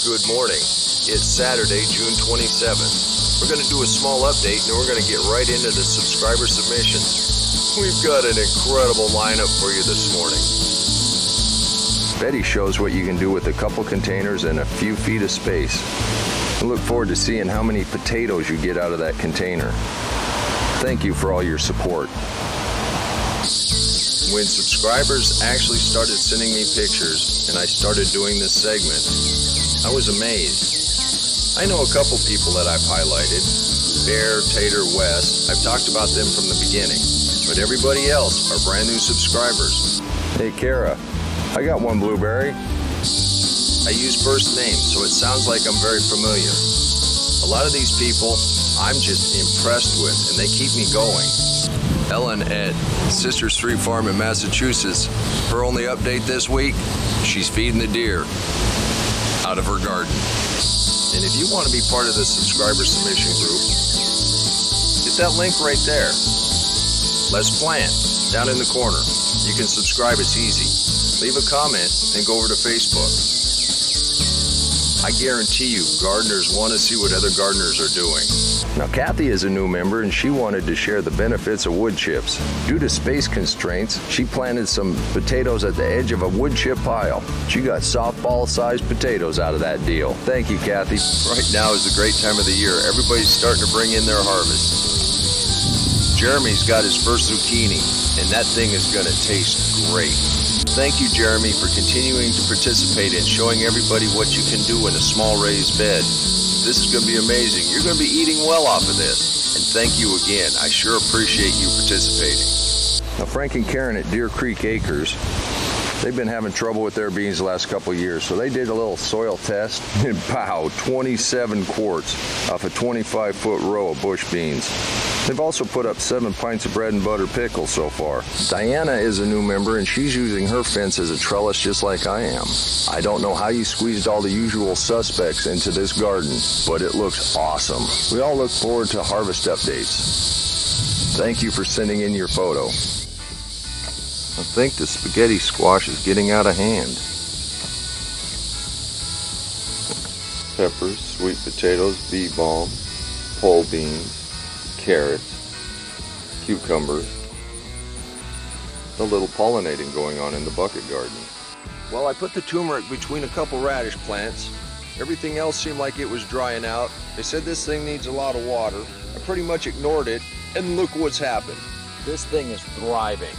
Good morning. It's Saturday, June 27th. We're going to do a small update and we're going to get right into the subscriber submissions. We've got an incredible lineup for you this morning. Betty shows what you can do with a couple containers and a few feet of space. I look forward to seeing how many potatoes you get out of that container. Thank you for all your support. When subscribers actually started sending me pictures and I started doing this segment, I was amazed. I know a couple people that I've highlighted, Bear, Tater, West. I've talked about them from the beginning, but everybody else are brand new subscribers. Hey Kara, I got one blueberry. I use first names, so it sounds like I'm very familiar. A lot of these people I'm just impressed with, and they keep me going. Ellen Ed, Sister Street Farm in Massachusetts. Her only update this week, she's feeding the deer out of her garden. And if you want to be part of the subscriber submission group, hit that link right there. Let's Plant, down in the corner. You can subscribe, it's easy. Leave a comment and go over to Facebook. I guarantee you, gardeners want to see what other gardeners are doing. Now, Kathy is a new member and she wanted to share the benefits of wood chips. Due to space constraints, she planted some potatoes at the edge of a wood chip pile. She got softball-sized potatoes out of that deal. Thank you, Kathy. Right now is a great time of the year. Everybody's starting to bring in their harvest. Jeremy's got his first zucchini, and that thing is going to taste great. Thank you, Jeremy, for continuing to participate in showing everybody what you can do in a small raised bed. This is going to be amazing. You're going to be eating well off of this. And thank you again. I sure appreciate you participating. Now, Frank and Karen at Deer Creek Acres, they've been having trouble with their beans the last couple of years, so they did a little soil test, and pow, 27 quarts off a 25-foot row of bush beans. They've also put up 7 pints of bread and butter pickles so far. Diana is a new member, and she's using her fence as a trellis just like I am. I don't know how you squeezed all the usual suspects into this garden, but it looks awesome. We all look forward to harvest updates. Thank you for sending in your photo. I think the spaghetti squash is getting out of hand. Peppers, sweet potatoes, bee balm, pole beans, carrots, cucumbers. A little pollinating going on in the bucket garden. Well, I put the turmeric between a couple radish plants. Everything else seemed like it was drying out. They said this thing needs a lot of water. I pretty much ignored it, and look what's happened. This thing is thriving.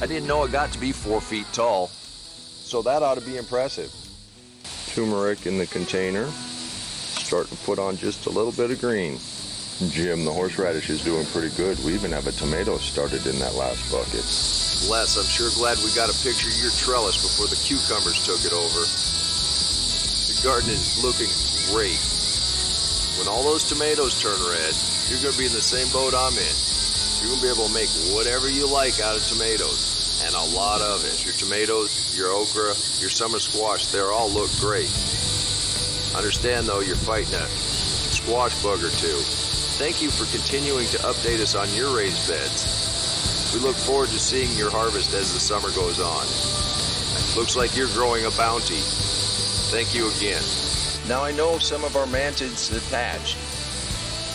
I didn't know it got to be 4 feet tall, so that ought to be impressive. Turmeric in the container, starting to put on just a little bit of green. Jim, the horseradish is doing pretty good. We even have a tomato started in that last bucket. Les, I'm sure glad we got a picture of your trellis before the cucumbers took it over. The garden is looking great. When all those tomatoes turn red, you're going to be in the same boat I'm in. You're going to be able to make whatever you like out of tomatoes, and a lot of it. Your tomatoes, your okra, your summer squash, they all look great. Understand, though, you're fighting a squash bug or two. Thank you for continuing to update us on your raised beds. We look forward to seeing your harvest as the summer goes on. Looks like you're growing a bounty. Thank you again. Now, I know some of our mantids attached.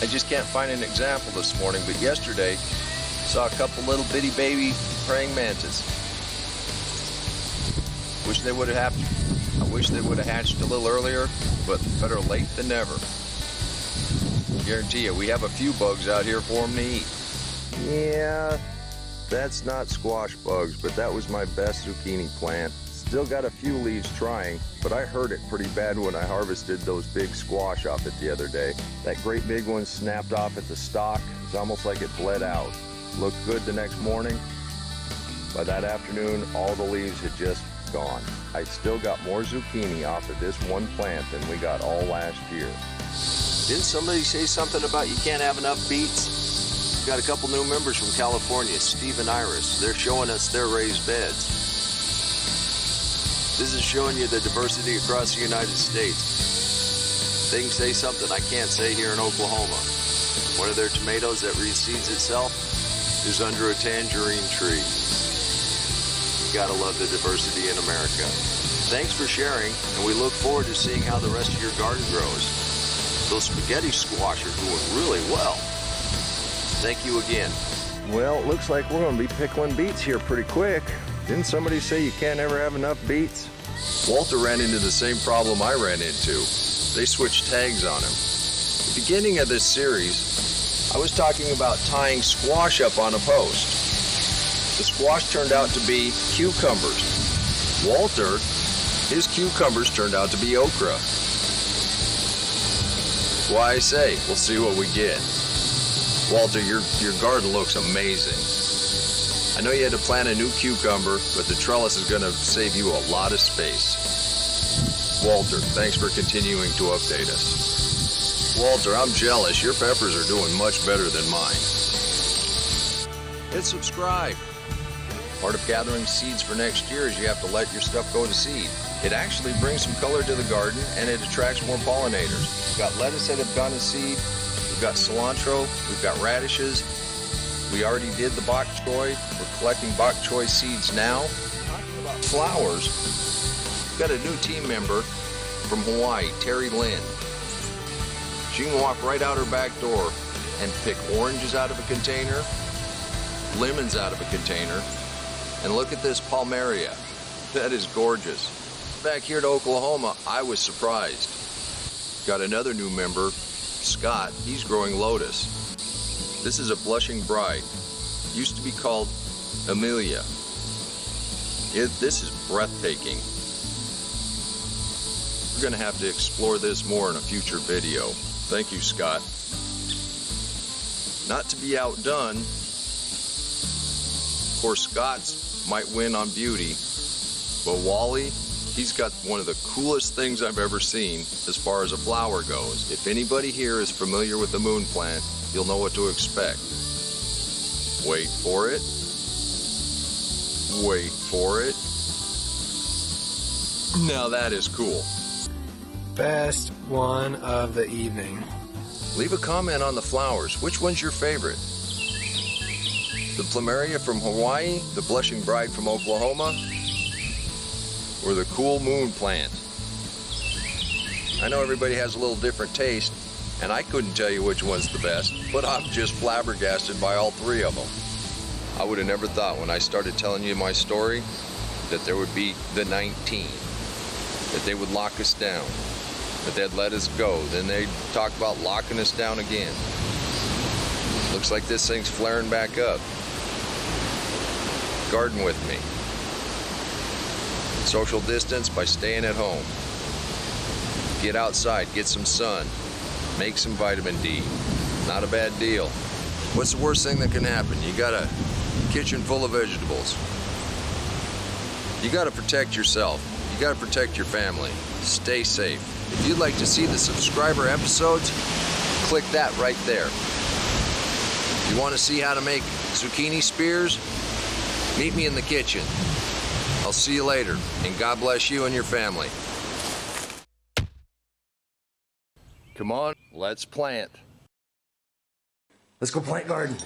I just can't find an example this morning, but yesterday saw a couple little bitty baby praying mantis. I wish they would have hatched a little earlier, but better late than never. Guarantee you, we have a few bugs out here for them to eat. Yeah, that's not squash bugs, but that was my best zucchini plant. Still got a few leaves trying, but I hurt it pretty bad when I harvested those big squash off it the other day. That great big one snapped off at the stalk. It's almost like it bled out. Looked good the next morning. By that afternoon, all the leaves had just gone. I still got more zucchini off of this one plant than we got all last year. Didn't somebody say something about you can't have enough beets? We've got a couple new members from California, Steve and Iris. They're showing us their raised beds. This is showing you the diversity across the United States. They can say something I can't say here in Oklahoma. One of their tomatoes that reseeds itself is under a tangerine tree. You gotta love the diversity in America. Thanks for sharing, and we look forward to seeing how the rest of your garden grows. Those spaghetti squash are doing really well. Thank you again. Well, it looks like we're going to be pickling beets here pretty quick. Didn't somebody say you can't ever have enough beets? Walter ran into the same problem I ran into. They switched tags on him. At the beginning of this series, I was talking about tying squash up on a post. The squash turned out to be cucumbers. Walter, his cucumbers turned out to be okra. Why I say, we'll see what we get. Walter, your garden looks amazing. I know you had to plant a new cucumber, but the trellis is going to save you a lot of space. Walter, thanks for continuing to update us. Walter, I'm jealous. Your peppers are doing much better than mine. Hit subscribe. Part of gathering seeds for next year is you have to let your stuff go to seed. It actually brings some color to the garden and it attracts more pollinators. We've got lettuce that have gone to seed. We've got cilantro. We've got radishes. We already did the bok choy. We're collecting bok choy seeds now. Talking about flowers, we've got a new team member from Hawaii, Terry Lynn. She can walk right out her back door and pick oranges out of a container, lemons out of a container, and look at this palmaria. That is gorgeous. Back here to Oklahoma, I was surprised. Got another new member, Scott. He's growing lotus. This is a blushing bride. Used to be called Amelia. This is breathtaking. We're going to have to explore this more in a future video. Thank you, Scott. Not to be outdone, of course, Scott's might win on beauty, but Wally, he's got one of the coolest things I've ever seen as far as a flower goes. If anybody here is familiar with the moon plant, you'll know what to expect. Wait for it. Wait for it. Now that is cool. Best one of the evening. Leave a comment on the flowers. Which one's your favorite? The plumeria from Hawaii, the blushing bride from Oklahoma, or the cool moon plant? I know everybody has a little different taste, and I couldn't tell you which one's the best, but I'm just flabbergasted by all three of them. I would have never thought when I started telling you my story that there would be the 19, that they would lock us down, that they'd let us go, then they'd talk about locking us down again. Looks like this thing's flaring back up. Garden with me. Social distance by staying at home. Get outside, get some sun, make some vitamin D. Not a bad deal. What's the worst thing that can happen? You got a kitchen full of vegetables. You got to protect yourself. You got to protect your family. Stay safe. If you'd like to see the subscriber episodes, click that right there. If you want to see how to make zucchini spears, meet me in the kitchen. I'll see you later, and God bless you and your family. Come on, let's plant. Let's go plant garden.